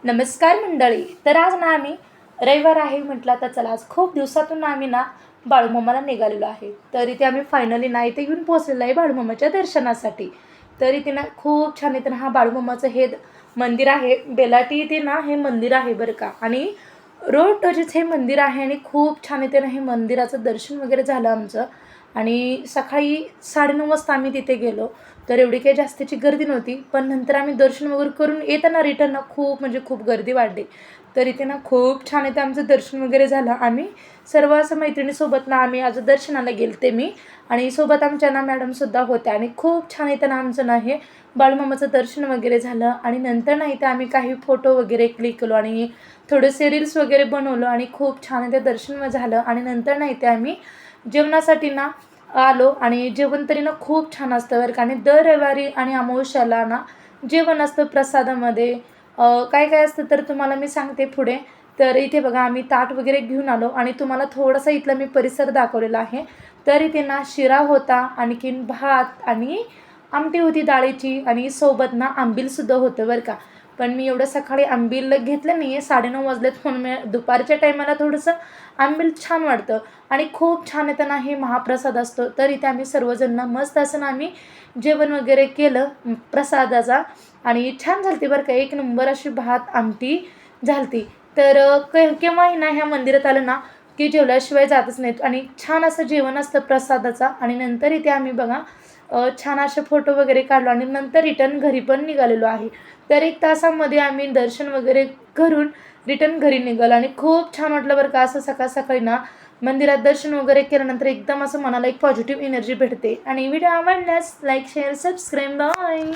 नमस्कार मंडळी. तर आज ना आम्ही रविवार आहे म्हटलं, तर चला आज खूप दिवसातून आम्ही ना बाळूमामाला निघालेलो आहे. तर इथे आम्ही फायनली ना इथे येऊन पोहोचलेलो आहे बाळूमामाच्या दर्शनासाठी. तर इथे ना खूप छान इथे ना हा बाळूमामाचं हे मंदिर आहे. बेलाटी इथे ना हे मंदिर आहे बरं का. आणि रोड टचच हे मंदिर आहे आणि खूप छान इथे ना हे मंदिराचं दर्शन वगैरे झालं आमचं. आणि सकाळी 9:30 वाजता आम्ही तिथे गेलो. तर एवढी काही जास्तीची गर्दी नव्हती, पण नंतर आम्ही दर्शन वगैरे करून येताना रिटर्न ना खूप म्हणजे खूप गर्दी वाढली. तर इथे ना खूप छान इथे आमचं दर्शन वगैरे झालं. आम्ही सर्व असं मैत्रिणीसोबत ना आम्ही आज दर्शनाला गेलते मी, आणि सोबत आमच्या ना मॅडमसुद्धा होत्या. आणि खूप छान इथं ना आमचं ना हे बाळूमामाचं दर्शन वगैरे झालं. आणि नंतर ना इथे आम्ही काही फोटो वगैरे क्लिक केलो आणि थोडेसे रील्स वगैरे बनवलं आणि खूप छान इथे दर्शन झालं. आणि नंतर ना इथे आम्ही जेवणासाठी ना आलो. आणि जेवण तरी ना खूप छान असतं बरं का. आणि दर रविवारी आणि अमावस्याला ना जेवण असतं प्रसादामध्ये. काय काय असतं तर तुम्हाला मी सांगते पुढे. तर इथे बघा आम्ही ताट वगैरे घेऊन आलो आणि तुम्हाला थोडासा इथला मी परिसर दाखवलेला आहे. तर इथे ना शिरा होता, आणखीन भात आणि आमटी होती डाळीची, आणि सोबत ना आंबीलसुद्धा होतं बरं का. पण मी एवढं सकाळी आंबील घेतलं नाही आहे, 9:30 वाजलेत म्हणून मी दुपारच्या टायमाला थोडंसं आंबील छान वाटतं. आणि खूप छान येतं ना हे महाप्रसाद असतो. तर इथे आम्ही सर्वजण ना मस्त असं ना आम्ही जेवण वगैरे केलं प्रसादाचा. आणि छान झालती बरं का, एक नंबर अशी भात आमटी झालती. तर केव्हाही ना ह्या मंदिरात आलं ना की जेवल्याशिवाय जातच नाहीत. आणि छान असं जेवण असतं प्रसादाचा. आणि नंतर इथे आम्ही बघा छान असे फोटो वगैरे काढलो आणि नंतर रिटर्न घरी पण निघालेलो आहे. तर 1 तासामध्ये आम्ही दर्शन वगैरे करून रिटर्न घरी निघालो. आणि खूप छान वाटलं बरं का. असं सकाळ सकाळी ना मंदिरात दर्शन वगैरे केल्यानंतर एकदम असं मनाला एक पॉझिटिव्ह एनर्जी भेटते. आणि व्हिडिओ आवडल्यास लाईक, शेअर, सबस्क्राईब. बाय.